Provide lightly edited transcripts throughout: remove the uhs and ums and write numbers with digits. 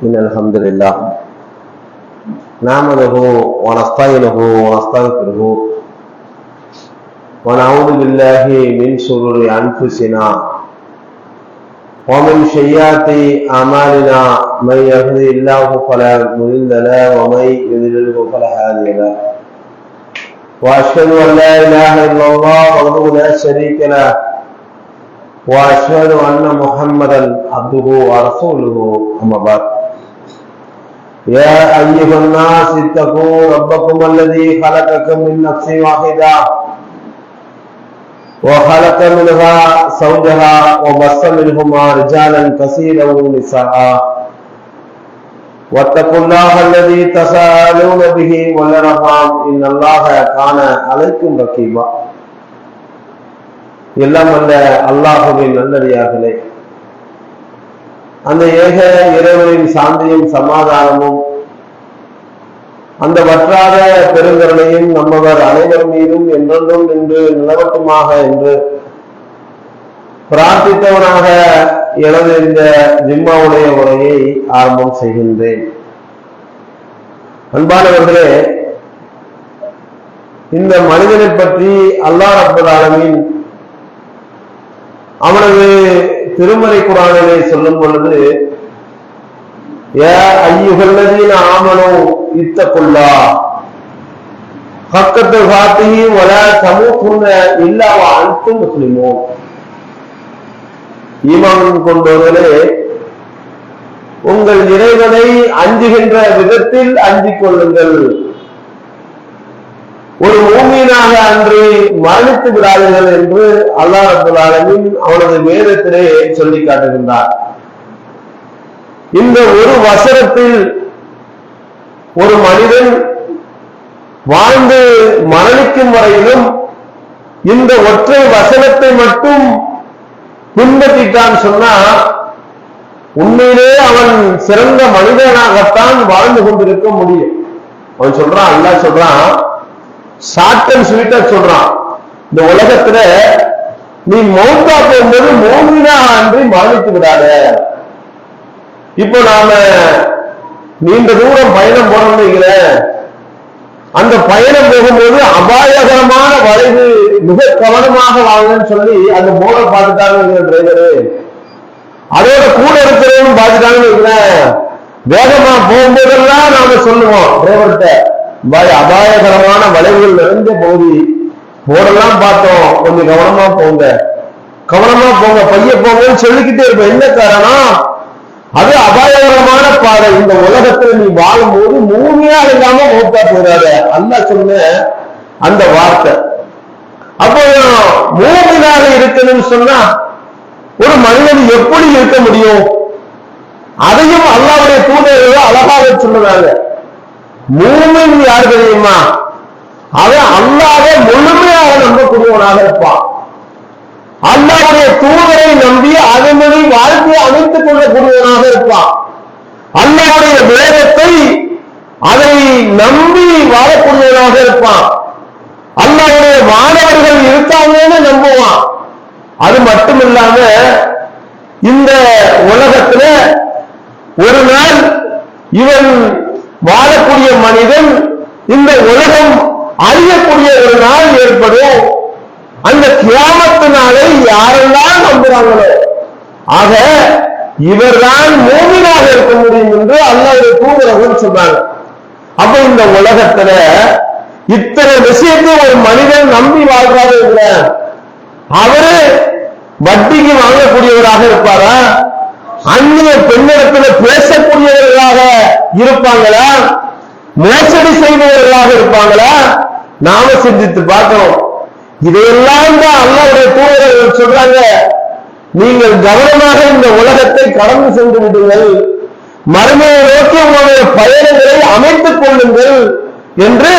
إن الحمد لله نحمده ونستعينه ونستغفره ونعوذ بالله من شرور أنفسنا ومن سيئات أعمالنا من يهده الله فلا مضل له ومن يضلل فلا هادي له وأشهد أن لا إله إلا الله وحده لا شريك له وأشهد أن محمدا عبده ورسوله أما بعد يا أيها الناس اتقوا ربكم الذي خلقكم من نفس واحدة وخلق منها زوجها وبث منهما رجالا كثيرا ونساء واتقوا الله الذي تساءلون به والأرحام إن الله كان عليكم رقيبا எல்லாம் அல்ல அல்லாஹ்வின் நல்லடியார்களே, அந்த ஏக இறைவனின் சாந்தியும் சமாதானமும் அந்த வற்றாத பெருங்கருணையும் நம்மவர் அனைவர் மீதும் என்றென்றும் நின்று நிலவட்டுமாக என்று பிரார்த்தித்தவனாக எனது இந்த ஜிம்மாவுடைய உரையை ஆரம்பம் செய்கின்றேன். அன்பானவர்களே, இந்த மனிதனை பற்றி அல்லாஹ் ரப்பல் ஆலமீன் அவனது திருமறை குர்ஆனிலே சொல்லும் பொழுது, யா அய்யுஹல்லதீன ஆமனூ இத்தகுல்லாஹ் ஹக்க துகாத்திஹி வலா தமூதுன்ன இல்லா வ அன்தும் முஸ்லிமூன். ஈமான் கொண்டவர்களே, உங்கள் இறைவனை அஞ்சுகின்ற விதத்தில் அஞ்சிக் கொள்ளுங்கள். ஒரு மூமீனாக அன்று மரணித்து விடாதீர்கள் என்று அல்லாஹ் ரப்பல் ஆலமீன் அவனது வேதத்திலே சொல்லி காட்டுகின்றார். இந்த ஒரு வசனத்தில் ஒரு மனிதன் வாழ்ந்து மரணிக்கும் வரையிலும் இந்த ஒற்றை வசனத்தை மட்டும் பின்பற்றிட்டான் சொன்னா உண்மையிலே அவன் சிறந்த மனிதனாகத்தான் வாழ்ந்து கொண்டிருக்க முடியும். அவன் சொல்றான், அல்லாஹ் சொல்றான், ஷார்ட் அண்ட் ஸ்வீட்டா சொல்றான், இந்த உலகத்துல நீ மௌத்தா போகும்போது மூமினா அன்றி மரணித்து விடாத. இப்போ நாம நீண்ட தூரம் பயணம் போறோம்னு வைக்கிறேன், அந்த பயணம் போகும்போது அபாயகரமான வளைவு மிக கவனமாக வாங்கன்னு சொல்லி அந்த போர்டை பார்த்துட்டாங்க டிரைவரு, அதோட கூட இருக்கிறவங்க பார்த்துட்டாங்கன்னு வைக்கிறேன். வேகமா போகும்போதெல்லாம் நாம சொல்லுவோம் டிரைவர்கிட்ட, பாய் அபாயகரமான வளைவுகள் நிறைந்த பகுதி, போர்டெல்லாம் பார்த்தோம், கொஞ்சம் கவனமா போங்க, கவனமா போங்க, பைய போங்கன்னு சொல்லிக்கிட்டே இருப்போம். என்ன காரணம்? அது அபாயகரமான பாதை. இந்த உலகத்துல நீ வாழும்போது மூமியா இல்லாம மௌத்தா போறாத, அல்லாஹ் சொன்ன அந்த வார்த்தை. அப்போ மூமினாக இருக்கணும்னு சொன்னா ஒரு மனிதன் எப்படி இருக்க முடியும்? அதையும் அல்லாஹ்வுடைய தூதர்கள் அழகாக சொல்லுறாங்க. மூமின் யார் தெரியுமா? அவன் அல்லாஹ்வை முழுமையாக நம்பக்கூடியவனாக இருப்பான். அல்லாஹ்வுடைய தூதரை நம்பி அதன்படி வாழ்க்கையை அமைத்துக் கொள்ளக்கூடியவனாக இருப்பான். அல்லாஹ்வுடைய வேதத்தை அதை நம்பி வாழக்கூடியவனாக இருப்பான். அல்லாஹ்வுடைய மாணவர்கள் இருக்காங்கன்னு நம்புவான். அது மட்டும் இல்லாம இந்த உலகத்துல ஒரு நாள் இவன் வாழக்கூடிய மனிதன் இந்த உலகம் அழியக்கூடிய ஒரு நாள் ஏற்படும். அந்த கியாமத்து நாளை யாரெல்லாம் நம்புறாங்களோ ஆக இவர்தான் மூமினாக இருக்க முடியும் என்று அல்லாஹ்வுடைய தூதர்கள் சொல்றாங்க. அப்ப இந்த உலகத்துல இத்தனை விஷயத்தை ஒரு மனிதன் நம்பி வாழ்றாரு இல்ல, அவரு வட்டிக்கு வாங்கக்கூடியவராக இருப்பாரா? அந்நிய பெண்ணிடத்துல பேசக்கூடியவர்களாக இருப்பாங்களா? மோசடி செய்பவர்களாக இருப்பாங்களா? நாம சிந்தித்து பார்க்கணும். இதையெல்லாம் தான் அல்லாஹ்வுடைய தூதர்கள் சொல்றாங்க, நீங்கள் கவனமாக இந்த உலகத்தை கடந்து சென்று விடுங்கள், மறுமையை நோக்கி உங்களுடைய பயணங்களை அமைத்துக் கொள்ளுங்கள் என்று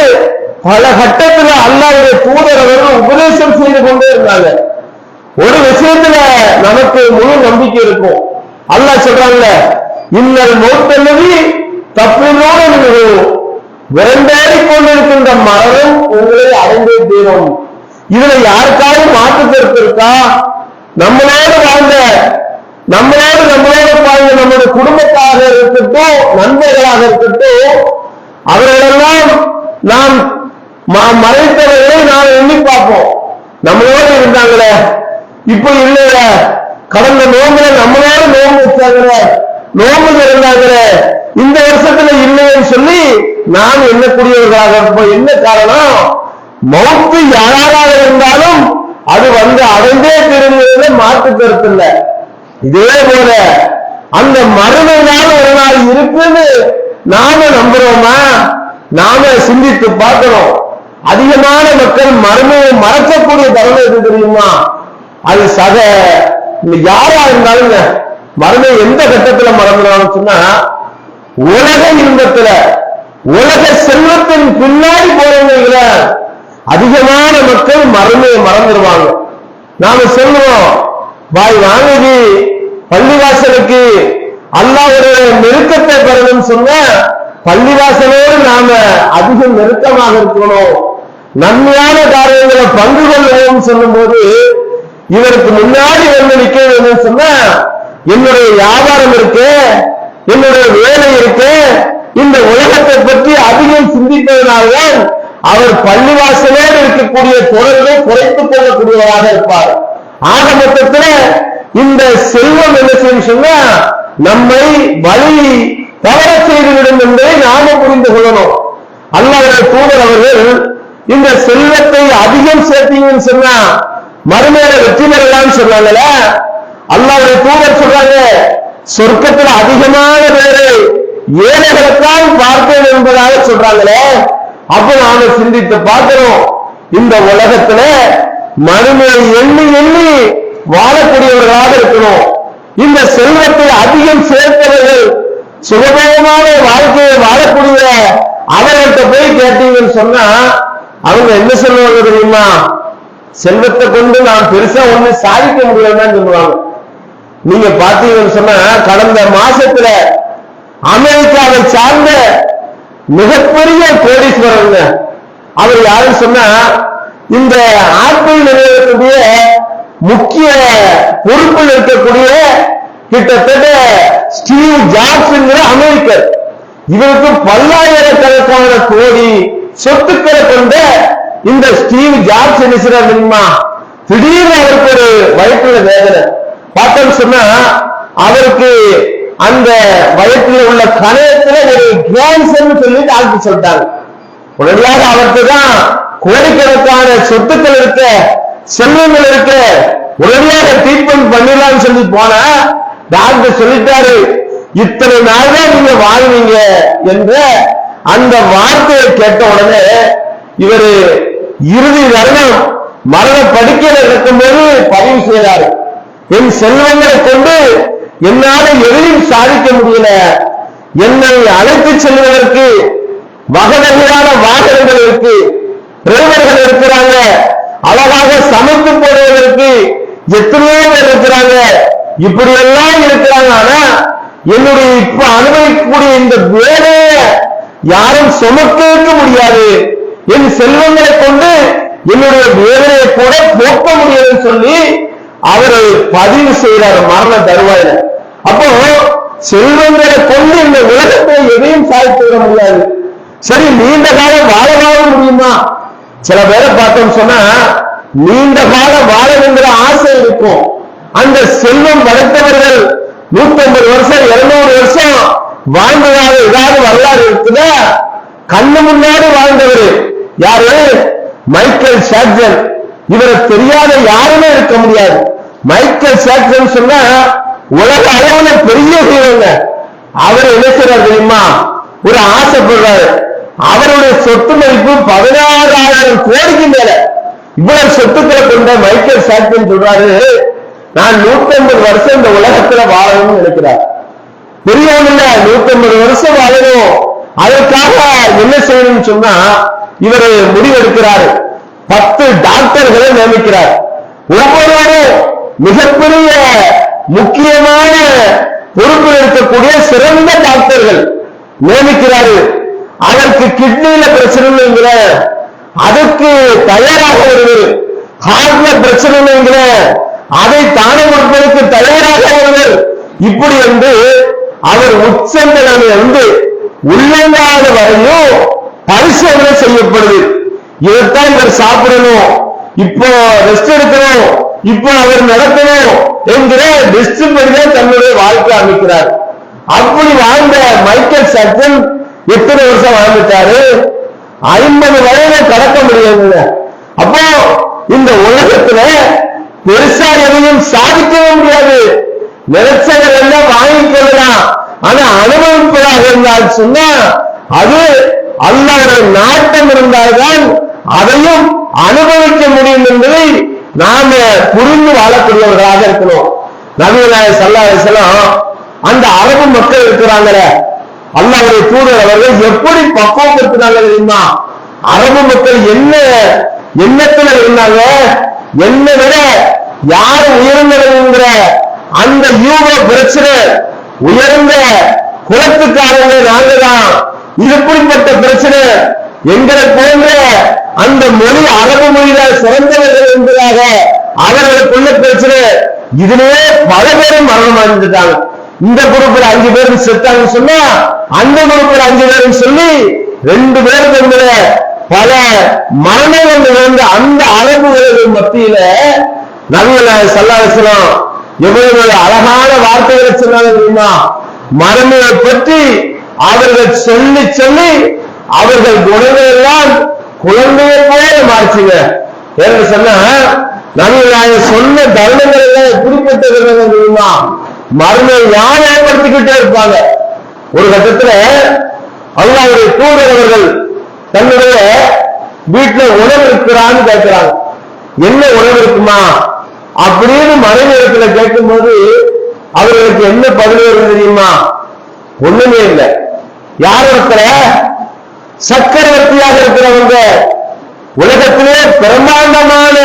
பல கட்டத்தில் அல்லாஹ்வுடைய தூதர்கள் உபதேசம் செய்து கொண்டே இருந்தாங்க. ஒரு விஷயத்துல நமக்கு முழு நம்பிக்கை இருக்கும். அல்லாஹ் சொல்றாங்க, இன்னல் மௌத்தல்லதி தப்பினோடு விரண்டாடி கொண்டிருக்கின்ற மரணம் உங்களை அடைந்தே தீரும். இதுல யாருக்காவது மாற்று கருத்து இருக்கா? நம்மளோடு வாழ்ந்த நம்மளோடு பாருங்க, நம்முடைய குடும்பத்தாக இருக்கட்டும், நண்பர்களாக இருக்கட்டும், அவர்களெல்லாம் நாம் மறைத்தவர்களை நாம் எண்ணி பார்ப்போம். நம்மளோடு இருந்தாங்களே, இப்ப இல்லைய, கடந்த நோம்புல நம்மளோட நோம்பு வச்சாங்களே, நோம்பு இருந்தாங்களே, இந்த வருஷத்துல இல்லைன்னு சொல்லி நாம் எண்ணக்கூடியவர்களாக இருப்போம். என்ன காரணம்? மௌத்து யாராக இருந்தாலும் அது வந்து அடைந்தே திரும்புவதில் மாற்று கருத்து இல்லை. இதே போல அந்த மறுமை நாள் ஒரு நாள் இருக்குன்னு நாம நம்புறோமா? நாம சிந்தித்து பார்க்கணும். அதிகமான மக்கள் மறுமையை மறக்கக்கூடிய தருணம் எது தெரியுமா? அது யாரா இருந்தாலும் மறுமை எந்த கட்டத்துல மறந்துடுவான்னு சொன்னா, உலக இன்பத்துல உலக செல்வத்தின் பின்னாடி போறவங்கள அதிகமான மக்கள் மறுமையை மறந்துடுவாங்க. நாம சொல்லுவோம், வாய் வாங்கி பள்ளிவாசலுக்கு அல்லாஹ்வுடைய நெருக்கத்தை பெறணும்னு சொன்ன பள்ளிவாசலோடு நாம அதிகம் நெருக்கமாக இருக்கணும், நன்மையான காரியங்களை பங்கு கொள்வோம் சொல்லும் போது இவருக்கு முன்னாடி வந்து நிக்க வேண்டும் சொன்னா, என்னுடைய வியாபாரம் இருக்கு, என்னுடைய வேலை இருக்கு, இந்த உலகத்தை பற்றி அதிகம் சிந்திப்பதனால்தான் அவர் பள்ளிவாசலோடு இருக்கக்கூடிய தொடர்பை குறைத்துக் கொள்ளக்கூடியவராக இருப்பார். ஆக மொத்தத்தில் இந்த செல்வம் என்ன செய்யும் சொன்னா, நம்மை வழி தவற செய்துவிடும் என்பதை நாம புரிந்து கொள்ளணும். அல்லாஹ்வுடைய தூதர் அவர்கள் இந்த செல்வத்தை அதிகம் சேர்த்தீங்கன்னு சொன்னா மறுமையில வெற்றி பெறலாம்னு சொன்னாங்கல்ல. அல்லாஹ்வுடைய தூதர் சொல்றாங்க, சொர்க்கத்தில் அதிகமான பேரை ஏழைகளுக்காக பார்ப்பேன் என்பதாக சொல்றாங்களே. அப்ப நாம சிந்தித்து பார்க்கிறோம், இந்த உலகத்துல மறுமையை எண்ணி எண்ணி வாழக்கூடியவர்களாக இருக்கணும். இந்த செல்வத்தை அதிகம் சேர்த்தவர்கள் சுகபோகமான வாழ்க்கையை வாழக்கூடிய அவர்கிட்ட போய் கேட்டீங்கன்னு சொன்னா அவங்க என்ன சொல்லுவாங்க தெரியுமா? செல்வத்தை கொண்டு நான் பெருசா ஒண்ணு சாதிக்க முடியலன்னு சொல்லுவாங்க. நீங்க பாத்தீங்கன்னு சொன்னா கடந்த மாசத்துல அமெரிக்காவை சார்ந்த மிகப்பெரிய கோடீஸ்வரங்க, அவர் யாருன்னு சொன்னா இந்த ஆப்பிள் நிறுவனத்துடைய முக்கிய பொறுப்பில் இருக்கக்கூடிய கிட்டத்தட்ட ஸ்டீவ் ஜாப்ஸ் என்கிற அமெரிக்கர். இவருக்கு பல்லாயிரக்கணக்கான கோடி சொத்துக்களை கொண்ட இந்த ஸ்டீவ் ஜாப்ஸ் என்ன செய்றார் தெரியுமா? திடீர்னு அவருக்கு ஒரு வயிற்றுல வேதனை பார்த்தோம்னு சொன்னா, அவருக்கு அந்த வயிற்றுல உள்ள கணையத்துல ஒரு கேன்சர் சொல்லி டாக்டர் சொல்லிட்டாங்க. உடனடியாக அவருக்கு தான் கோடிக்கணக்கான சொத்துக்கள் இருக்க, செல்வங்கள் இருக்க, உடனடியாக ட்ரீட்மெண்ட் பண்ணிடலாம்னு சொல்லி போனா டாக்டர் சொல்லிட்டாரு, இத்தனை நாள் தான் நீங்க வாழ்வீங்க என்ற அந்த வார்த்தையை கேட்ட உடனே இவரு இறுதி தருணம் மரண படுக்கையில் இருக்கும்போது பதிவு செய்தார், என் செல்வங்களை கொண்டு என்னால எதையும் சாதிக்க முடியல, என்னை அழைத்து செல்வதற்கு வகவகையான வாகனங்கள் இருக்கு, டிரைவர்கள் இருக்கிறாங்க, அழகாக சமைத்து போடுவதற்கு எத்தனையோ பேர் இருக்கிறாங்க, இப்படி எல்லாம் இருக்கிறாங்க. ஆனா என்னுடைய இப்ப அனுபவிக்கக்கூடிய இந்த வேலையை யாரும் சுமக்க முடியாது, என் செல்வங்களை கொண்டு என்னுடைய வேலையை கூட போக்க முடியாதுன்னு சொல்லி அவரை பதிவு செய்யறார் மரண தருவாயில. அப்போ செல்வங்களை கொண்டு இந்த உலகத்தை எதையும் சாதித்து விட முடியாது. சரி, நீண்ட காலம் வாழ முடியுமா? சில பேரை பார்த்தோம் சொன்னா நீண்ட காலம் வாழணுங்கிற ஆசை இருக்கும். அந்த செல்வம் படைத்தவர்கள் 150 வருஷம் 200 வருஷம் வாழ்ந்ததாக ஏதாவது வரலாறு இருக்குதா? கண்ணு முன்னாடி வாழ்ந்தவர் யாரு? Michael Jackson. இவரை தெரியாத யாருமே இருக்க முடியாது. மைக்கேல் ஜாக்சன் சொன்னா உலக அளவுல பெரிய ஹீரோங்க. அவர் என்ன செய்றாரு தெரியுமா? ஒரு ஆசைப்படுறாரு. அவருடைய சொத்து மதிப்பு 16,000 கோடிக்கு மேல. இவ்வளவு சொத்துக்களை கொண்ட மைக்கேல் ஜாக்சன் சொல்றாரு, நான் 150 வருஷம் இந்த உலகத்துல வாழணும்னு நினைக்கிறார். பெரியவங்க 150 வருஷம் வாழணும், அதற்காக என்ன செய்யணும்னு சொன்னா இவர் முடிவெடுக்கிறாரு. 10 டாக்டர்களை நியமிக்கிறார். ஒவ்வொருவரும் மிகப்பெரிய முக்கியமான பொறுப்பில் இருக்கக்கூடிய சிறந்த டாக்டர்கள் நியமிக்கிறாரு. அதற்கு கிட்னியில பிரச்சனை, அதுக்கு தயாராக வருவது, ஹார்ட்ல பிரச்சனை, அதை தானம் கொடுப்பதற்கு தயாராக அவர்கள் இப்படி வந்து அவர் உச்சந்தலிருந்து உள்ளங்காத வரையும் பரிசோதனை செய்யப்படுது. இதைத்தான் இவர் சாப்பிடணும், இப்போ ரெஸ்ட் எடுக்கணும், இப்போ அவர் நடத்தணும் என்கிற லிஸ்ட் படிதான் தன்னுடைய வாழ்க்கை அமைக்கிறார். அப்படி வாழ்ந்த மைக்கேல் ஜாக்சன் எத்தனை வருஷம் வாழ்ந்துட்டாரு? 50 வயதை கடக்க முடியாது. அப்போ இந்த உலகத்துல பெருசா எதையும் சாதிக்கவே முடியாது. நினைச்சவர்கள் எல்லாம் வாங்கிக் கொள்ளலாம், ஆனா அனுபவிப்பதாக இருந்தால் சொன்னா அது அல்லாஹ்வுடைய நாட்டம் இருந்தால்தான் அதையும் அனுபவிக்க முடியும் என்பதை நாம புரிந்து வாழக்கூடியவர்களாக இருக்கணும். நபிகள் நாயகம் ஸல்லல்லாஹு அலைஹி வஸல்லம் அந்த அரபு மக்கள் இருக்கிறாங்களே, அல்லாஹ்வுடைய தூதர் அவர்கள் எப்படி பக்குவப்படுத்தினாங்க தெரியுமா? அரபு மக்கள் என்ன எண்ணத்துல இருந்தாங்க, என்ன விட யார் உயர்ந்தவங்கிற அந்த யூக பிரச்சனை, உயர்ந்த குலத்துக்காரங்க நாங்க தான், இதுபடிப்பட்ட பிரச்சனை எங்களை போன்ற அந்த மொழி அரபு மொழியில சிறந்தவர்கள் என்பதாக அவர்களுக்குள்ள பிரச்சனை. இதுலயே பல பேரும் மரணம் அடைந்துட்டாங்க. இந்த குரூப்ல 5 பேரும் செத்தாங்க சொன்னா அந்த குரூப்ல 5 பேரும் சொல்லி 2 பேருக்கு பல மரணங்கள் நிகழ்ந்த அந்த அரபுகள் மத்தியில நபிகள் நாயகம் ஸல்லல்லாஹு அலைஹி வஸல்லம் எவ்வளவு அழகான வார்த்தைகளை சொன்னாங்க தெரியுமா? மரணங்களை பற்றி அவர்கள் சொல்லி சொல்லி அவர்கள் குணங்கள் எல்லாம் குழந்தையை போல மாறிச்சுங்க. என்று சொன்னா நபிகள் நாயகம் சொன்ன தருணங்கள் எல்லாம் எப்படிப்பட்டது தெரியுமா? மரணம் ஞாபகப்படுத்திக்கிட்டே இருப்பாங்க. ஒரு கட்டத்துல அல்லாஹ்வுடைய தூதர் அவர்கள் தன்னுடைய வீட்டுல உணவு இருக்கிறான்னு கேட்கிறாங்க. என்ன உணவு இருக்குமா அப்படின்னு மனைவி இடத்துல கேட்கும் போது அவர்களுக்கு என்ன பதில் வருது தெரியுமா? ஒண்ணுமே இல்லை. யார் இருக்கிற சக்கரவர்த்தியாக இருக்கிறவங்க, உலகத்திலே பிரம்மாண்டமான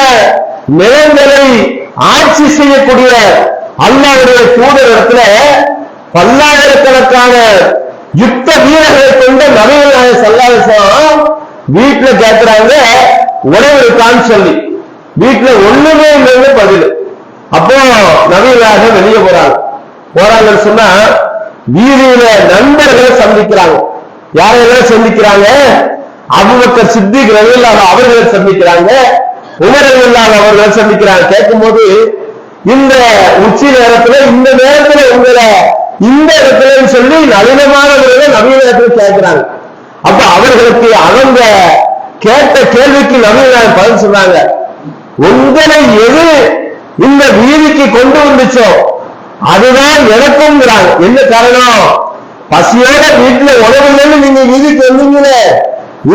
நிலங்களை ஆட்சி செய்யக்கூடிய அல்லாஹ்வுடைய தூதர் இடத்துல பல்லாயிரக்கணக்கான யுத்த வீரர்களை கொண்ட நபிகள் நாயகம் ஸல்லல்லாஹு அலைஹி வஸல்லம் வீட்டுல கேட்கிறாங்க உணவு இருக்கான்னு சொல்லி. வீட்டுல ஒண்ணுமே இல்லைன்னு பதில். அப்போ நபிகள் நாயகம் வெளியே போறாங்கன்னு சொன்னா வீதியில நண்பர்களை சந்திக்கிறாங்க. யாரெல்லாம் சந்திக்கிறாங்க? அபூபக்கர் சித்திக் ரலியல்லாஹு அவர்களை சந்திக்கிறாங்க, உமர் ரலியல்லாஹு அவர்களை சந்திக்கிறாங்க. கேட்கும் போது இந்த உச்சி நேரத்துல இந்த நேரத்துல உங்களை இந்த இடத்துல சொல்லி நளினமான முறையில் நபிகள் நாயகம் கேட்கிறாங்க. அப்ப அவர்களுக்கு அவங்க கேட்ட கேள்விக்கு நபிகள் நாயகம் பதில் சொன்னாங்க, உங்களை எது இந்த வீதிக்கு கொண்டு வந்துச்சோ அதுதான் எனக்கும்ங்கிறாங்க. என்ன காரணம்? பசியோட வீட்டுல உணவு இல்லைன்னு நீங்க வீதிக்கு வந்தீங்களே,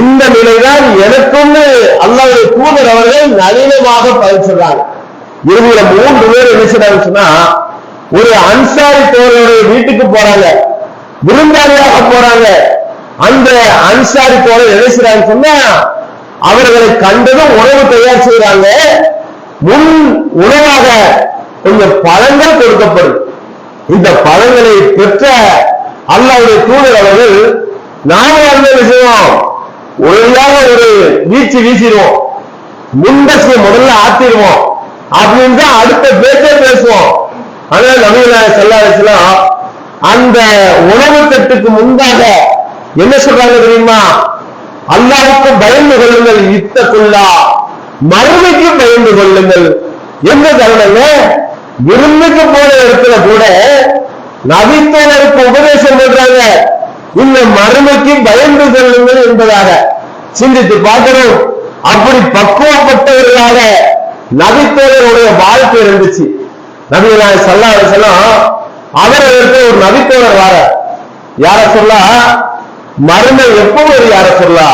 இந்த நிலைதான் எனக்கும் அல்லாஹ்வுடைய தூதர் அவர்கள் நளினமாக பதில் சொல்றாங்க. இறுதியில 3 பேர் என்ன செய்றாங்க சொன்னா, ஒரு அன்சாரி தோழருடைய வீட்டுக்கு போறாங்க, விருந்தாளியாக போறாங்க. அந்த அன்சாரி தோழர் என்ன செய்றாங்க சொன்னா, அவர்களை கண்டதும் உணவு தயார் செய்யறாங்க. முன் உணவாக கொஞ்சம் பழங்கள் கொடுக்கப்படும். இந்த பழங்களை பெற்ற அல்லாஹ்வுடைய தூதர் அவர்கள் நாம என்ன செய்வோம், ஒழுங்காக ஒரு வீசிடுவோம், முண்டசிய முதல்ல ஆத்திடுவோம் அப்படின்னு தான் அடுத்த பேச்சே பேசுவோம். ஆனா நபிகள் நாயகம் ஸல்லல்லாஹு அலைஹி வஸல்லம் அந்த உணவு தட்டுக்கு முன்பாக என்ன சொல்றாங்க தெரியுமா? அல்லாஹ்வுக்கு பயந்து கொள்ளுங்கள், இத்தகுல்லா, மறுமைக்கு பயந்து கொள்ளுங்கள். என்ன தருணங்க? விருந்துக்கு போன இடத்துல கூட நபித்தோழருக்கு உபதேசம் பண்றாங்க, இந்த மறுமைக்கு பயந்து கொள்ளுங்கள் என்பதாக. சிந்தித்து பார்க்கணும். அப்படி பக்குவப்பட்டவர்களாக நபித்தோழருடைய வாழ்க்கை இருந்துச்சு. நபிகள் நாயகம் ஸல்லல்லாஹு அலைஹி வஸல்லம் அவர்களுக்கு ஒரு நபித்தோழர் வார, யார சொல்லா மறுமை எப்போ ஒரு யார சொல்லா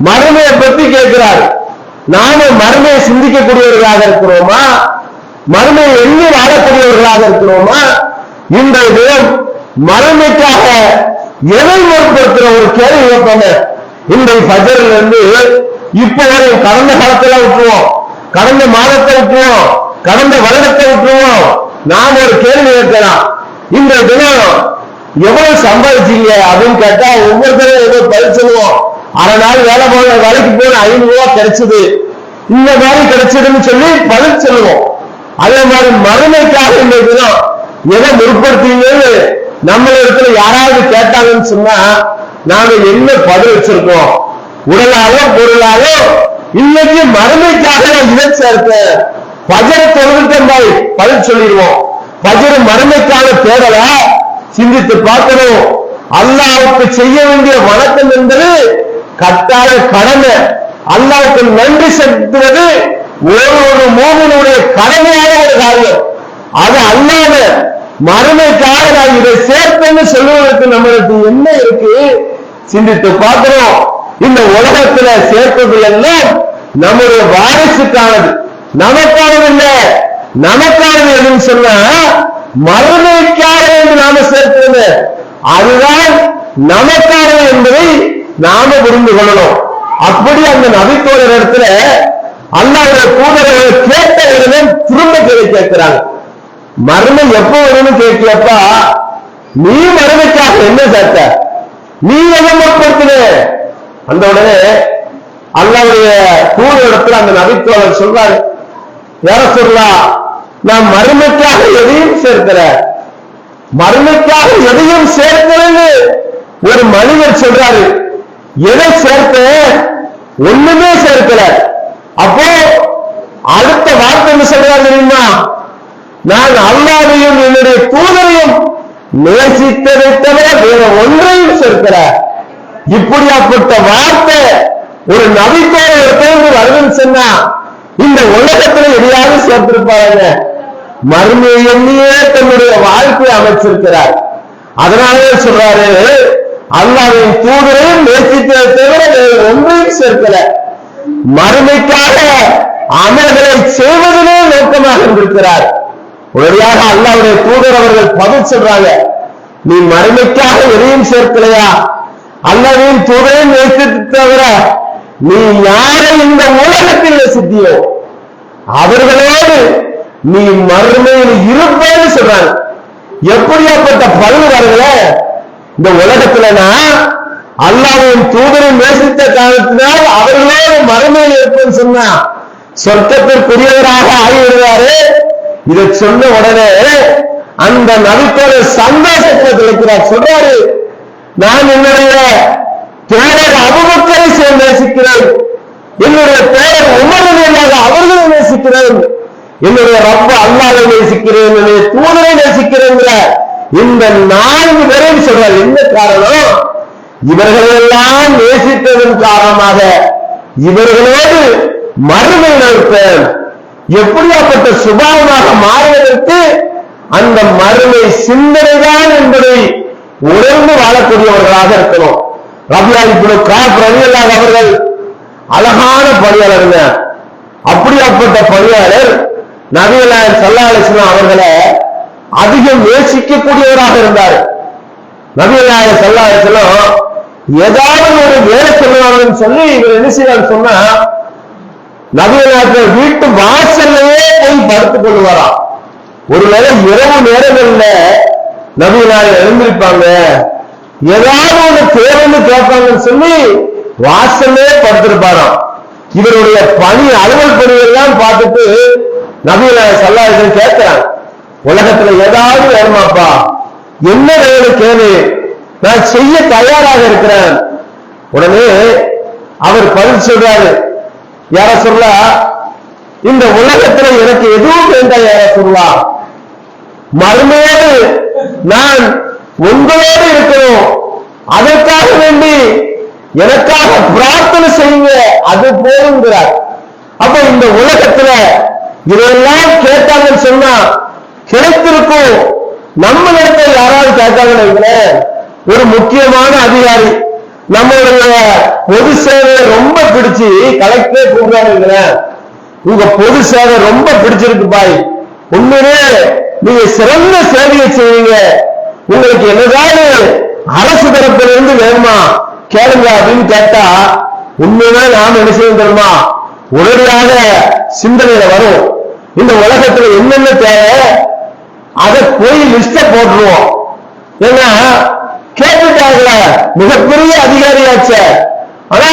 மறுமையை பத்தி கேட்கிறார். நாம மறுமையை சிந்திக்கக்கூடியவர்களாக இருக்கிறோமா? மறுமையை எண்ணி வாழக்கூடியவர்களாக இருக்கிறோமா? இன்றைய தினம் மறுமைக்காக எதை ஏற்படுத்துற ஒரு கேள்வி வைப்பாங்க. இன்றைய ஃபஜ்ர்ல இருந்து இப்போ கடந்த காலத்துல விட்டுருவோம், கடந்த மாதத்தை விட்டுருவோம், கடந்த வருடத்தை விட்டுருவோம். நாம ஒரு கேள்வி கேட்கலாம், இன்றைய தினம் எவ்வளவு சம்பாதிச்சீங்க அப்படின்னு கேட்டா ஒவ்வொருத்தரும் எவ்வளவு பதில் சொல்லுவோம். அரை நாள் வேலைக்கு போன 500 ரூபாய் கிடைச்சது, இந்த மாதிரி கிடைச்சதுன்னு சொல்லி பதில் சொல்லுவோம். அதே மாதிரி மறுமைக்காக இன்றைக்கு எதை முற்படுத்தீங்கன்னு நம்ம இடத்துல யாராவது கேட்டாங்கன்னு சொன்னா நாம என்ன பதில் வச்சிருக்கோம்? உடலாலோ பொருளாலோ இன்னைக்கு மறுமைக்காக நான் இதை சேர்த்தேன். பஜர தொழுகிட்ட பதில் சொல்லிடுவோம். பஜர மறுமைக்கான தேடலா சிந்தித்து பார்க்கணும். அல்லாஹ்வுக்கு செய்ய வேண்டிய வணக்கம் என்பது கட்டாய கடமை. அல்லாஹ்வுக்கு நன்றி செலுத்துவது ஒரு மூமினுடைய கடமையான ஒரு காரியம். அது அல்லாம மறுமைக்காக நான் இதை சேர்ப்பேன்னு சொல்லுவதற்கு நம்மளுக்கு என்ன இருக்கு? சிந்தித்து பார்க்கிறோம். இந்த உலகத்துல சேர்ப்பது எல்லாம் நம்முடைய வாரிசுக்கானது, நமக்கானது இல்லை. நமக்கானது எதுன்னு சொன்னா மறுமைக்காக என்று நாம சேர்க்கிறது, அதுதான் நமக்கானது என்பதை நாம புரிந்து கொள்ளணும். அப்படி அந்த நபித்தோழர் இடத்துல அல்லாஹ்வுடைய தூதர்கள் கேட்ட உடனே திரும்ப கேட்கிறாங்க, மறுமை எப்ப வரும்னு கேட்கலப்பா, நீ மறுமைக்காக என்ன சேர்த்த, நீ எதை முற்படுத்தின? அந்த உடனே அல்லாஹ்வுடைய தூதர் இடத்துல அந்த நபித்தோழர் சொல்றாரு, யார சொல்லலாம், நான் மறுமைக்காக எதையும் சேர்க்கல, மறுமைக்காக எதையும் சேர்க்கலன்னு ஒரு மனிதர் சொல்றாரு. எதை சேர்த்த? ஒண்ணுமே சேர்க்கல. அப்போ அடுத்த வார்த்தை என்ன சொல்றாரு தெரியுமா? நான் அல்லாஹ்வையும் என்னுடைய தூதரையும் நேசித்ததை தவிர வேற ஒன்றையும் சேர்க்கல. இப்படியாப்பட்ட வார்த்தை ஒரு நபித்தோழர் வருதுன்னு சொன்னா இந்த உலகத்துல எதையாவது சேர்த்திருப்பாங்க. மறுமையை எண்ணியே தன்னுடைய வாழ்க்கையை அமைச்சிருக்கிறார். அதனாலே சொல்றாரு, அல்லாஹ்வின் தூதரையும் நேசித்ததை தவிர வேற ஒன்றையும் சேர்க்கல. மறுமைக்காக அமல்களை செய்வதிலே நோக்கமாக இருக்கிறார். உடனடியாக அல்லாஹ்வுடைய தூதர் அவர்கள் பதில் சொல்றாங்க, நீ மறுமைக்காக எதையும் சேர்க்கலையா? அல்லாஹ்வின் தூதரையும் நேசித்ததை தவிர நீ யாரை இந்த உலகத்தில் நேசித்தியோ அவர்களோடு நீ மறுமையில் இருப்பேன்னு சொல்றாங்க. எப்படியாப்பட்ட பதில் வருகிற இந்த உலகத்துலனா அல்லாஹ்வின் தூதரை நேசித்த காரணத்தினால் அவர்களோடு மறுமையில் இருப்பேன்னு சொன்னா சொர்க்கத்திற்குரியவராக ஆகிவிடுவாரு. இதை சொன்ன உடனே அந்த நபித்தோழர் சந்தோஷத்தில் திளைக்கிறார். சொல்றாரு, நான் என்னுடைய தோழர் அபூபக்கரை நேசிக்கிறேன், என்னுடைய தோழர் உமர் அவர்களை நேசிக்கிறேன், என்னுடைய ரப்ப அல்லாஹ்வை நேசிக்கிறேன், என்னுடைய தூதரை நேசிக்கிறேன். இந்த 4 பேரையும் சொல்றார். என்ன காரணம்? இவர்களெல்லாம் நேசித்ததன் காரணமாக இவர்களோடு மறுமையில் இருப்பேன். எப்படியாப்பட்ட சுபாவமாக மாறுவதற்கு அந்த மறுமை சிந்தனைதான் என்பதை உணர்ந்து வாழக்கூடியவர்களாக இருக்கணும். ரபியா இப்னு கஅப் ரலியல்லாஹு அவர்கள் அழகான பணியாளருங்க. அப்படியாப்பட்ட பணியாளர் நபிகள் நாயகம் ஸல்லல்லாஹு அலைஹி வஸல்லம் அவர்களை அதிகம் நேசிக்கக்கூடியவராக இருந்தார். நபிகள் நாயகம் ஸல்லல்லாஹு அலைஹி வஸல்லம் ஏதாவது ஒரு வேலை சொல்லுவாங்கன்னு சொல்லி இவர் என்ன செய்வாங்க சொன்னா நபிகள் நாயகம் வீட்டு வாசல்லையே போய் படுத்துக் கொள்வாராம். ஒருவேளை இரவு நேரங்கள்ல நபிகள் நாயகம் எழுந்திருப்பாங்க, ஏதாவது ஒரு தேவைன்னு கேட்பாங்கன்னு சொல்லி வாசல்லே படுத்திருப்பாராம். இவருடைய பணி அலுவல் பணியெல்லாம் பார்த்துட்டு நபிகள் நாயகம் ஸல்லல்லாஹு அலைஹி வஸல்லம் கேட்கிறாங்க, உலகத்துல ஏதாவது வேணுமாப்பா, என்ன வேலை கேளு, நான் செய்ய தயாராக இருக்கிறேன். உடனே அவர் பதில் சொல்றாரு, யார சொல்லா, இந்த உலகத்துல எனக்கு எதுவும் வேண்டாம் யார சொல்லா, மறுமையோடு நான் உங்களோடு இருக்கணும், அதற்காக வேண்டி எனக்காக பிரார்த்தனை செய்யுங்க, அது போதுங்கிறார். அப்ப இந்த உலகத்துல இதெல்லாம் கேட்டாங்கன்னு சொன்னா கிடைத்திருக்கும். நம்ம இடத்துல யாராவது கேட்டாங்கன்னு ஒரு முக்கியமான அதிகாரி நம்மளுடைய பொது சேவையை ரொம்ப பிடிச்சு கலெக்டரே கூப்பிடுறாங்க, உங்க பொது சேவை ரொம்ப பிடிச்சிருக்கு பாய், உண்மையிலே நீங்க சிறந்த சேவையை செய்வீங்க, உங்களுக்கு என்னதான் அரசு தரப்பில் இருந்து வேணுமா கேளுங்க அப்படின்னு கேட்டா உண்மையா நாம் என்ன செய்ய தெரியுமா, உடனடியாக சிந்தனையில வரும். இந்த உலகத்துல என்னென்ன தேவை அதை போய் லிஸ்ட போட்டுருவோம். ஏன்னா கேட்டுட்டாங்கள மிகப்பெரிய அதிகாரியாச்ச, ஆனா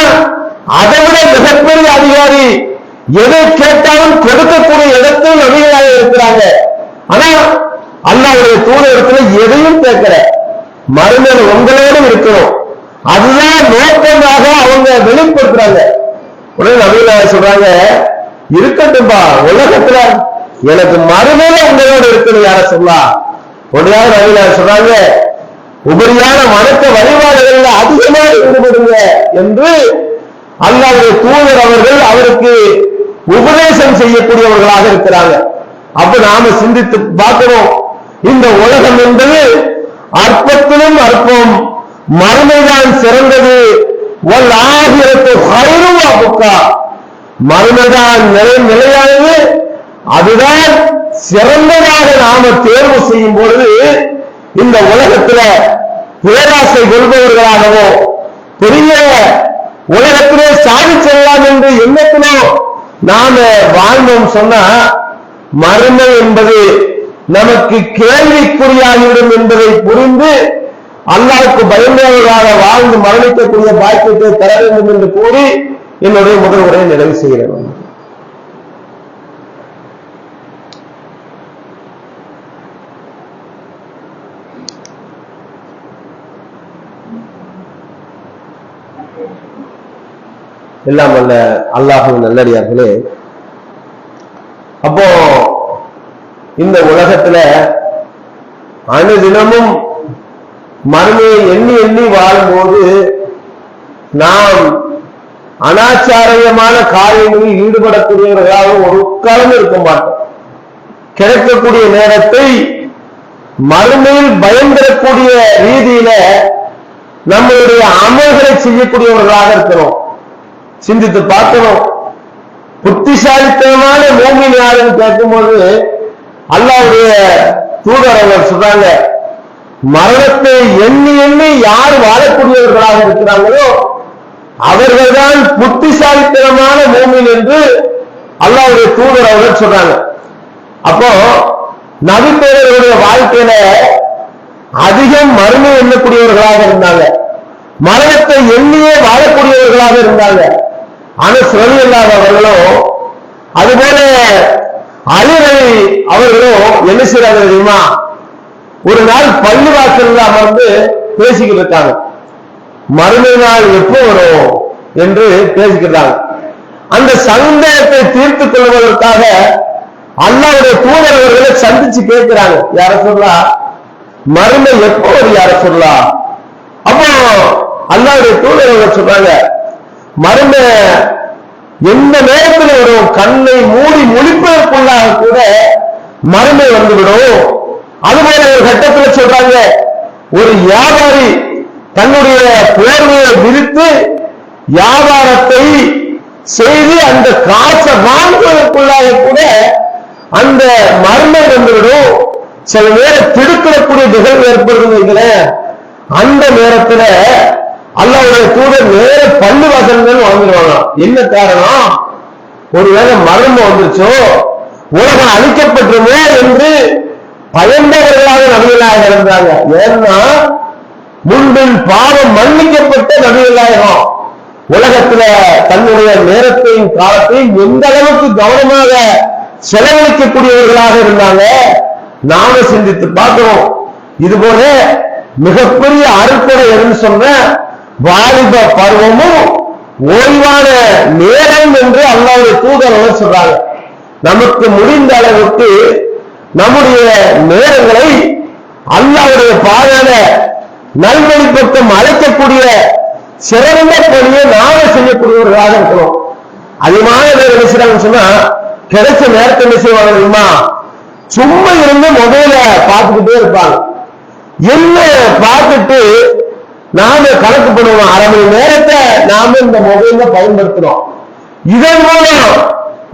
அதை விட மிகப்பெரிய அதிகாரி எதை கேட்டாலும் கொடுக்கக்கூடிய இடத்தில் நபிகளாக இருக்கிறாங்க. ஆனா அல்லாஹ்வுடைய தூதரிடத்துல எதையும் கேட்கல, மறுமையில் உங்களோடு இருக்கணும், அதுதான் நோக்கமாக அவங்க வெளிப்படுத்துறாங்க. உடனே நபிகளாக சொல்றாங்க, இருக்கட்டும்பா, உலகத்துல எனக்கு மறுமையில உங்களோடு இருக்கணும் யார சொல்லலாம். உடனே நபிகளாக சொல்றாங்க, உபரியான வணக்க வழிபாடுகள்ல அதிகமாக ஈடுபடுங்க என்று அல்லாஹ்வுடைய தூதர் அவர்கள் அவருக்கு உபதேசம் செய்யக்கூடியவர்களாக இருக்கிறாங்க. அப்ப நாம சிந்தித்து பார்க்கிறோம், இந்த உலகம் என்பது அற்பத்திலும் அற்பம், மறுமைதான் சிறந்தது. மறுமைதான் நிலையானது, அதுதான் சிறந்ததாக நாம தேர்வு செய்யும் பொழுது இந்த உலகத்துல பேராசை கொள்பவர்களாகவோ பெரிய உலகத்திலே சாதிச்செல்லாம் என்று எண்ணத்தினோ நாம வாழ்ந்தோம் சொன்னா மறுமை என்பது நமக்கு கேள்விக்குறியாகிவிடும் என்பதை புரிந்து அல்லாஹ்வுக்கு பயந்தவர்களாக வாழ்ந்து மரணிக்கக்கூடிய பாக்கியத்தை தர வேண்டும் என்று கூறி என்னுடைய முதல் உரையை நிறைவு செய்கிறேன். எல்லாம் அல்ல அல்லாஹ்வின் நல்லடியார்களே, அப்போ இந்த உலகத்துல அனுதினமும் மறுமையை எண்ணி எண்ணி வாழும்போது நாம் அனாச்சாரியமான காரியங்களில் ஈடுபடக்கூடியவர்களாக ஒரு காலம் இருக்க மாட்டோம். கிடைக்கக்கூடிய நேரத்தை மறுமையில் பயன்பெறக்கூடிய ரீதியில நம்மளுடைய அமல்களை செய்யக்கூடியவர்களாக இருக்கிறோம். சிந்தித்து பார்க்கணும். புத்திசாலித்தனமான மூமின் யாருன்னு கேட்கும்போது அல்லாஹ்வுடைய தூதர் அவர் சொல்றாங்க, மரணத்தை எண்ணி எண்ணி யார் வாழக்கூடியவர்களாக இருக்கிறாங்களோ அவர்கள்தான் புத்திசாலித்தனமான மூமின் என்று அல்லாஹ்வுடைய தூதர் அவர்கள் சொல்றாங்க. அப்போ நபித்தோழர்களுடைய வாழ்க்கையில அதிகம் மறுமை எண்ணக்கூடியவர்களாக இருந்தாங்க, மரணத்தை எண்ணியே வாழக்கூடியவர்களாக இருந்தாங்க. ஆனா சுரலி இல்லாதவர்களும் அதுபோல அலிரலி அவர்களும் என்ன செய்யறாங்க தெரியுமா, ஒரு நாள் பள்ளிவாசல்ல அமர்ந்து பேசிக்கிட்டு இருக்காங்க. மறுமை நாள் எப்போ வரும் என்று பேசிக்கிறாங்க. அந்த சந்தேகத்தை தீர்த்துக் கொள்வதற்காக அல்லாஹ்வுடைய தூதரவர்களை சந்திச்சு கேட்கிறாங்க, யார சொல்லா மறுமை எப்போ வரும் யார சொல்லா. அப்போ அல்லாஹ்வுடைய தூதரவர்கள் சொல்றாங்க, மறுமை எந்த நேரத்தில் வரும், கண்ணை மூடி முழிப்பதற்குள்ளாக கூட மறுமை வந்துவிடும். அதுபோல ஒரு கட்டத்தில் சொல்றாங்க, ஒரு வியாபாரி தன்னுடைய போர்வையை விரித்து வியாபாரத்தை செய்து அந்த காசை வாங்குவதற்குள்ளாக கூட அந்த மர்மை வந்துவிடும். சில நேரம் திடுக்கிடக்கூடிய நிகழ்வு ஏற்படுறீங்களே, அந்த நேரத்துல அல்லாஹ்வுடைய தூதர் நேர பள்ளி வாசல்கள் வாங்கிடுவாங்க. என்ன காரணம், ஒருவேளை மர்மம் வந்துச்சோ, உலகம் அழிக்கப்பட்டுமே என்று பயந்தவர்களாக நபிகளாக இருந்தாங்க. ஏன்னா முன்பின் பாவம் மன்னிக்கப்பட்ட நபிகளாகும் உலகத்துல தன்னுடைய நேரத்தையும் காலத்தையும் எந்த அளவுக்கு கவனமாக செலவழிக்கக்கூடியவர்களாக இருந்தாங்க. நாம சிந்தித்து பார்க்கிறோம். இது போல மிகப்பெரிய அருட்கொடை என்று சொன்ன வாலிப பருவமும் ஓய்வான நேரம் என்று அல்லாஹ்வுடைய தூதர் சொல்றாங்க. நமக்கு முடிந்த அளவுக்கு நம்முடைய நேரங்களை அல்லாஹ்வுடைய பாதையில நல்வழி பக்கம் அழைக்கக்கூடிய சிறந்த பணியை நாம செய்யக்கூடியவர்களாக இருக்கிறோம். அதிகமான பேர் என்ன செய்யறாங்கன்னு சொன்னா, கிடைச்ச நேரத்தை என்ன செய்வாங்க தெரியுமா, சும்மா இருந்து மொபைல பார்த்துக்கிட்டே இருப்பாங்க. என்ன பார்த்துட்டு நாம கணக்கு பண்ணுவோம், அரை மணி நேரத்தை நாம இந்த மொபைல்ல பயன்படுத்துறோம். இதன் மூலம்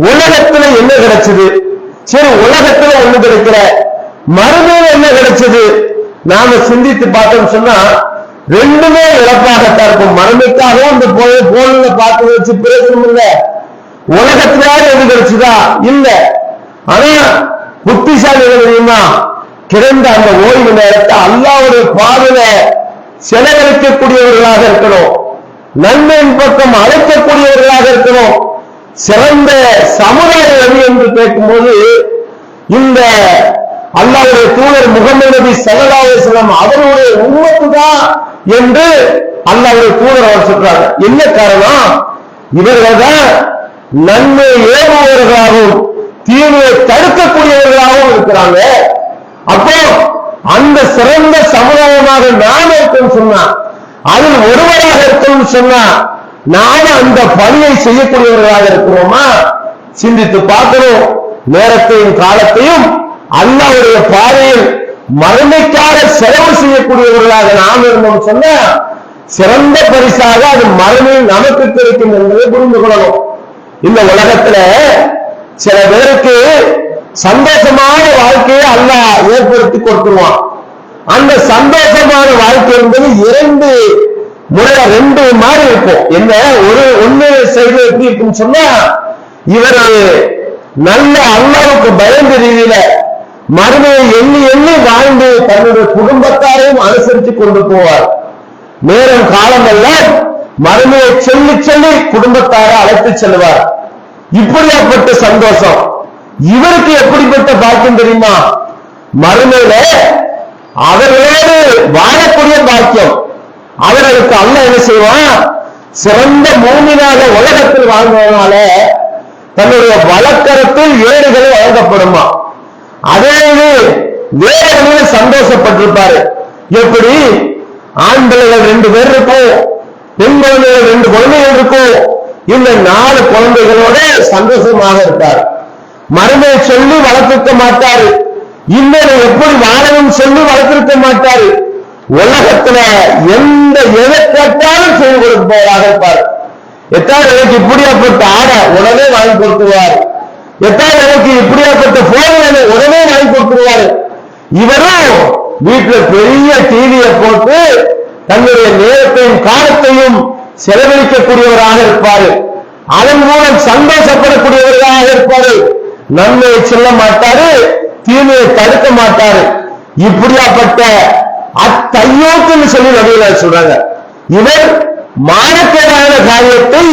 உலகத்துல என்ன கிடைச்சது, சரி உலகத்துல ஒண்ணு கிடைக்கல, மறுமையில் என்ன கிடைச்சது நாம சிந்தித்து பார்த்தோம் சொன்னா ரெண்டுமே இழப்பாகத்தான் இருக்கும். மறுமைக்காகவும் இந்த போன்ல பார்த்து வச்சு பேசணும் இல்ல, உலகத்திலாவது எது கிடைச்சுதா இல்ல. ஆனா புத்திசாலிகள் தெரியுமா, கிடந்த அந்த ஓய்வு நேரத்தை அல்லாஹ்வுடைய பாதையில செலவழிக்கக்கூடியவர்களாக இருக்கணும், நன்மையின் பக்கம் அழைக்கக்கூடியவர்களாக இருக்கணும். சிறந்த சமுதாயம் எது என்று கேட்கும்போது இந்த அல்லாஹ்வுடைய தூதர் முகமது நபி ஸல்லல்லாஹு அலைஹி வஸல்லம் அவருடைய உம்மத்து தான் என்று அல்லாஹ்வுடைய தூதர் அவர் சொல்றாங்க. என்ன காரணம்? இவர்கள் தான் நன்மை ஏவுபவர்களாகவும் தீமையை தடுக்கக்கூடியவர்களாகவும் இருக்கிறாங்க. அப்போ அந்த சிறந்த சமுதாயமாக நாம் இருக்கோம் சொன்னா, அதில் ஒருவராக இருக்கோம் சொன்னா, நாம அந்த பணியை செய்யக்கூடியவர்களாக இருக்கிறோமா? சிந்தித்து பார்க்கணும். நேரத்தையும் காலத்தையும் அல்லாஹ்வுடைய பாதையில் மறுமைக்காக செலவு செய்யக்கூடியவர்களாக நாம் இருந்தோம் சொன்னா, சிறந்த பரிசாக அது மறுமையில் நமக்கு கிடைக்கும் என்பதை புரிந்து கொள்ளணும். இந்த உலகத்துல சில பேருக்கு சந்தோஷமான வாழ்க்கையை அல்லாஹ் ஏற்படுத்தி கொடுத்துருவான். அந்த சந்தோஷமான வாழ்க்கை என்பது ரெண்டு மாதிரி இருக்கும். என்ன ஒண்ணு செய்து எப்படி இருக்குன்னு சொன்னா, இவர் நல்ல அல்லாஹ்வுக்கு பயந்த ரீதியில மறுமையை எண்ணி எண்ணி வாழ்ந்து தன்னுடைய குடும்பத்தாரையும் அனுசரித்து கொண்டு போவார். நேரம் காலம் எல்லாம் மறுமையை சொல்லி சொல்லி குடும்பத்தாரை அழைத்து செல்வார். இப்படியாப்பட்ட சந்தோஷம் இவருக்கு எப்படிப்பட்ட பாக்கியம் தெரியுமா? மறுமையில அவர்களோடு வாழக்கூடிய பாக்கியம். அவர்களுக்கு அல்லாஹ் என்ன செய்வான்? சிறந்த மூமினாக உலகத்தில் வாழ்ந்ததனால தன்னுடைய வழக்கரத்தில் ஏடுகளை வழங்கப்படுமா. அதே வேற வழியில் சந்தோஷப்பட்டிருப்பாரு. எப்படி? ஆண் பிள்ளைகள் 2 பேர் இருக்கும், பெண் குழந்தைகள் 2 குழந்தைகள் இருக்கும். இந்த 4 குழந்தைகளோட சந்தோஷமாக இருப்பார். மறுமையை சொல்லி வளர்த்திருக்க மாட்டாரு. இன்னொரு எப்படி வாழணும் சொல்லி வளர்த்திருக்க மாட்டாரு. உலகத்துல எதை கேட்டாலும் செய்து கொடுப்பவராக இருப்பார். எத்தார் எனக்கு இப்படியாப்பட்ட ஆடை உடனே வாங்கி கொடுத்துருவார். எத்தார் எனக்கு இப்படியாப்பட்ட போன் உடனே வாங்கி கொடுத்துருவாரு. இவரும் வீட்டுல பெரிய டிவியை போட்டு தன்னுடைய நேரத்தையும் காலத்தையும் செலவழிக்கக்கூடியவராக இருப்பாரு. அதன் மூலம் சந்தோஷப்படக்கூடியவர்களாக இருப்பாரு. நன்மையை சொல்ல மாட்டாரு, தீமையை தடுக்க மாட்டாரு. இப்படியாப்பட்ட அத்தையோக்குன்னு சொல்லி நபிகள் சொல்றாங்க. இவர் மானக்கேடான காரியத்தை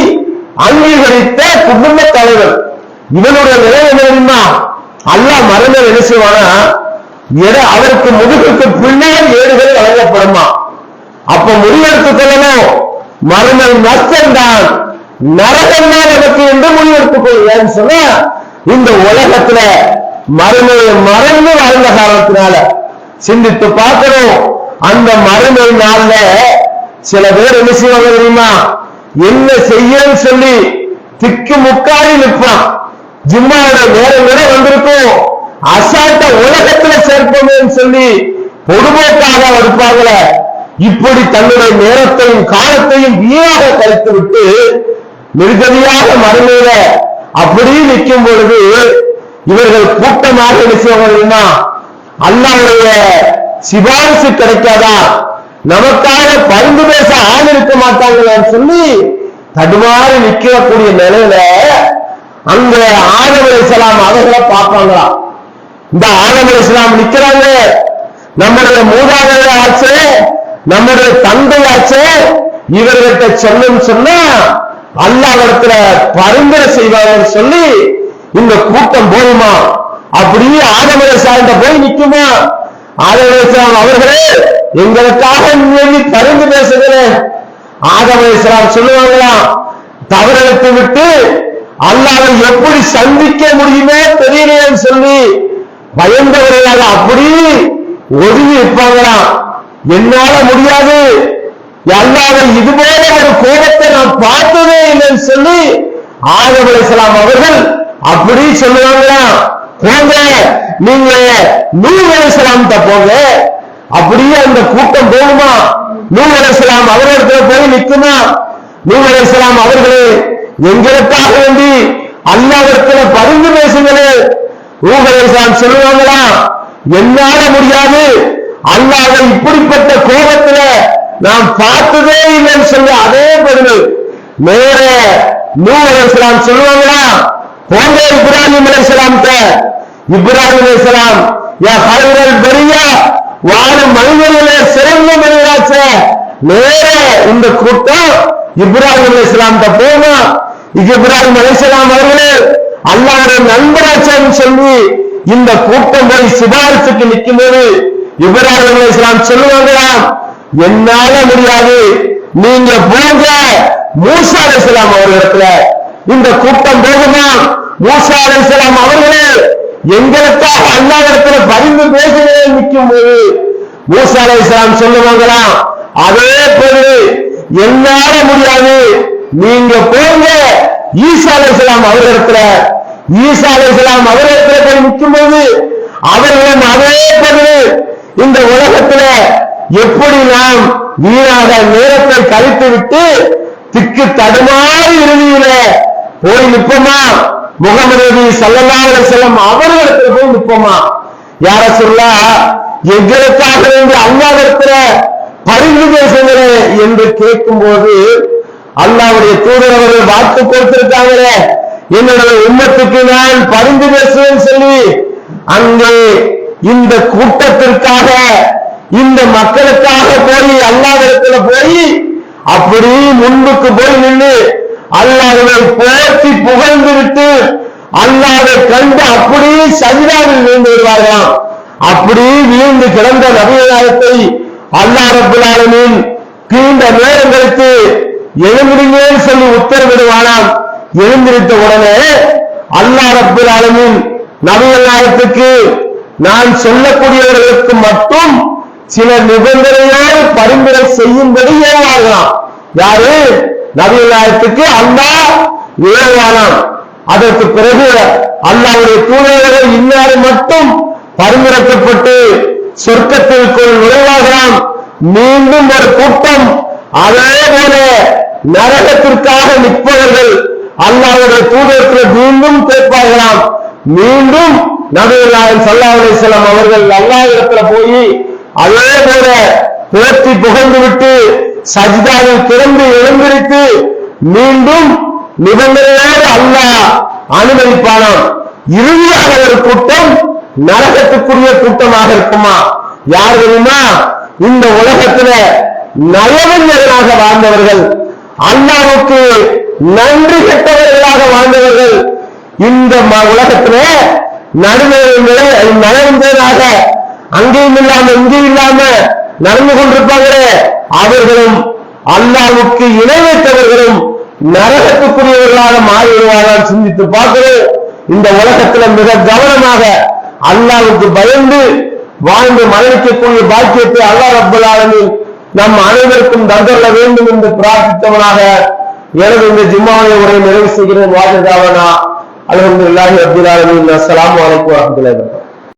அங்கீகரித்த குடும்ப தலைவர். இவனுடைய நிலை என்ன தெரியுமா? அல்லாஹ் மறுமையில் என்ன செய்வானா, அவருக்கு முதுகுக்கு பின்னால் ஏடுகள் வழங்கப்படுமா. அப்ப முடிவெடுத்துக் கொள்ளணும், மறுமை நஷ்டம்தான், நரகம் தான் எனக்கு என்று முடிவெடுத்துக் கொள்ளுன்னு சொன்னா, இந்த உலகத்துல மறுமையை மறந்து வாழ்ந்த காரணத்தினால சிந்தித்து பார்க்கணும். அந்த மறுமை நாள்ல சில பேர் என்ன செய்வாங்க தெரியுமா? என்ன செய்யன்னு சொல்லி திக்கு முக்காடி நிற்பான். ஜும்மாவோட நேரம் கூட வந்திருக்கும், அசால்ட்ட உலகத்துல சேர்ப்போமே சொல்லி பொதுமோக்காக இருப்பாங்கள. இப்படி தன்னுடைய நேரத்தையும் காலத்தையும் வீணாக கழித்து விட்டு நிர்கதியாக மறுமையில அப்படியே நிற்கும் பொழுது இவர்கள் கூட்டமாக நினைச்சவர்கள்னா அல்லாஹ்வுடைய சிபாரிசு கிடைக்காதா, நமக்காக பரிந்து பேச ஆள் இருக்க மாட்டாங்களான்னு சொல்லி தடுமாறி நிற்கக்கூடிய நிலையில அங்க ஆதம் அலைஹிஸ்ஸலாம் அவர்களை பார்ப்பாங்களாம். இந்த ஆதம் அலைஹிஸ்ஸலாம் நிக்கிறாங்க, நம்முடைய மூதாதையர் ஆச்சு, நம்முடைய தந்தை ஆச்சு, இவர்கிட்ட சொல்லும் சொன்னா அல்லாஹ்விடத்துல பரிந்துரை செய்வாங்கன்னு சொல்லி இந்த கூட்டம் போகுமா. அப்படியே ஆதம் அலைஹிஸ்ஸலாம் போய் நிக்குமா. ஆதம் அலைஹிஸ்ஸலாம் அவர்களே எங்களுக்காக நீ பரிந்து பேசுகிறேன். ஆதம் அலைஹிஸ்ஸலாம் சொல்லுவாங்களாம், தவறெடுத்து விட்டு அல்லாஹ்வை எப்படி சந்திக்க முடியுமே தெரியலையேன்னு சொல்லி பயந்தவர்களாக அப்படி ஒதுங்கி இருப்பாங்களாம். என்னால முடியாது, அல்லாஹ்வை இதுபோல ஒரு கோபத்தை நான் பார்த்ததே இல்லைன்னு சொல்லி ஆதம் அலைஹிஸ்ஸலாம் அவர்கள் அப்படி சொல்லுவாங்களாம். போங்க, நீங்க நூஹ் அலைஹிஸ்ஸலாம் போங்க. அப்படியே அந்த கூட்டம் போகுமா. நூஹ் அலைஹிஸ்ஸலாம் அவர்களிடத்துல போய் நிற்குமா. நூஹ் அலைஹிஸ்ஸலாம் அவர்களே எங்களுக்காக வேண்டி அல்லாஹ்விடத்துல பரிந்து பேசுங்களே. நூஹ் அலைஹிஸ்ஸலாம் சொல்லுவாங்களா, என்னால முடியாது, அல்லாஹ்வை இப்படிப்பட்ட கோபத்துல நான் பார்த்ததே இல்லைன்னு சொல்லி அதே பதில் நேர நூஹ் அலைஹிஸ்ஸலாம் சொல்லுவாங்களா, போங்க இப்ராஹிம் அலைஹிஸ்ஸலாம். இப்ராஹிம் அலைஹிஸ்ஸலாம் யா ஹைரல் பரியா, வாழும் மனிதர்களே சிறந்த மனிதராச்ச. நேர இந்த கூட்டம் இப்ராஹிம் அலைஹிஸ்ஸலாம் போனா இப்ராஹிம் அலைஹிஸ்ஸலாம் அவர்களே அல்லாஹ்வுடைய நண்பராச்சன்னு சொல்லி இந்த கூட்டம் போய் சிபாரிசுக்கு நிற்கும் போது இப்ராஹிம் அலைஹிஸ்ஸலாம் சொல்லுவாங்களாம், என்னால முடியாது, நீங்க போங்க மூசா அலைஹிஸ்ஸலாம் அவர்களிடத்துல. இந்த கூட்டம் போகுமா? மூசா அலைஹிஸ்ஸலாம் அவர்களே எங்களுக்காக அல்லாஹ்விடத்துல பரிந்து பேசுகிறேன் நிற்கும் போது மூசா அலைஹிஸ்ஸலாம் சொல்லுவாங்களாம், அதே போல என்னால முடியாது, நீங்க போங்க ஈசா அலைஹிஸ்ஸலாம் அவர்களிடத்துல. ஈசா அலைஹிஸ்ஸலாம் அவர்களிடத்துல போய் நிற்கும் போது அவர்களும் அதே போல இந்த உலகத்துல எப்படி நாம் வீணாக நேரத்தை கழித்து விட்டு திக்கு தடுமாறி இறுதியில போய் நிற்போமா? முகமது நபி ஸல்லல்லாஹு அலைஹி வஸல்லம் அவர்களிடத்துல போய் நிற்போமா? யா ரசூலல்லாஹ், எங்களுக்காக வேண்டி அல்லாஹ்விடத்துல பரிந்து பேசுகிறேன் என்று கேட்கும் போது அல்லாஹ்வுடைய தூதர் அவர்கள் வாக்கு கொடுத்திருக்காங்களே, என்னுடைய உம்மத்துக்கு நான் பரிந்து பேசுவேன் சொல்லி அங்கே இந்த கூட்டத்திற்காக இந்த மக்களுக்காக போய் அல்லாஹ்விடத்துல போய் அப்படி முன்புக்கு போய் நின்று அல்லாஹ்வை போற்றி புகழ்ந்து விட்டு அல்லாஹ்வை கண்டு அப்படி சஜிதாவில் வீழ்ந்து விடுவார்களாம். அப்படி வீழ்ந்து கிடந்த நபிநாயகத்தை அல்லாஹ் ரப்பல் ஆலமீன் நீண்ட நேரம் கழித்து எழுந்திருங்கன்னு சொல்லி உத்தரவிடுவானாம். எழுந்திருத்த உடனே அல்லாஹ் ரப்பல் ஆலமீன் நபிநாயகத்துக்கு நான் சொல்லக்கூடியவர்களுக்கு மட்டும் சில நிபந்தனையோடு பரிந்துரை செய்யும்படி ஏவாகலாம். யாரு? நபிநாயகத்துக்கு அல்லாஹ் ஏவானாம். அதற்கு பிறகு அல்லாஹ்வுடைய தூதர்கள் இன்னாரு மட்டும் பரிந்துரைக்கப்பட்டு சொர்க்கத்திற்குள் நுழைவாகலாம். மீண்டும் ஒரு கூட்டம் அதே போல நரகத்திற்காக நிற்பவர்கள் அல்லாஹ்வுடைய தூதர்கள் மீண்டும் கேட்பார்களாம். மீண்டும் நபிகள் நாயகம் ஸல்லல்லாஹு அலைஹி வஸல்லம் அவர்கள் அல்லாஹ்விடத்துல போய் அதே போல போற்றி புகழ்ந்து விட்டு சஜிதாவில் கிடந்து எழுந்திருத்து மீண்டும் நிபந்தனையோடு அல்லாஹ் அனுமதிப்பானாம். இறுதியாக ஒரு கூட்டம் நரகத்துக்குரிய கூட்டமாக இருக்குமா? யார் தெரியுமா? இந்த உலகத்துல நயவஞ்சகராக வாழ்ந்தவர்கள், அல்லாஹ்வுக்கு நன்றி கெட்டவர்களாக வாழ்ந்தவர்கள், இந்த உலகத்துல நயவஞ்சகராக அங்கேயும் இல்லாம இங்கேயும் இல்லாம நடந்து கொண்டிருப்பாங்களே, அவர்களும் அல்லாஹ்வுக்கு இணை வைத்தவர்களும் நரகத்துக்குரியவர்களாக மாறிவிடுவார்கள். சிந்தித்து பார்க்கிறோம். இந்த உலகத்துல மிக கவனமாக அல்லாஹ்வுக்கு பயந்து வாழ்ந்து மரணிக்கக்கூடிய பாக்கியத்தை அல்லாஹ் ரப்பல் ஆலமீன் நம் அனைவருக்கும் தந்தரல வேண்டும் என்று பிரார்த்தித்தவனாக எனது இந்த ஜும்மாவுடைய உரையை நிறைவு செய்கிறேன். வாஜிதாவனா அல்ஹம்துலில்லாஹி ரப்பில் ஆலமீன். அஸ்ஸலாமு அலைக்கும் வரஹ்மத்துல்லாஹி வபரகாத்துஹு.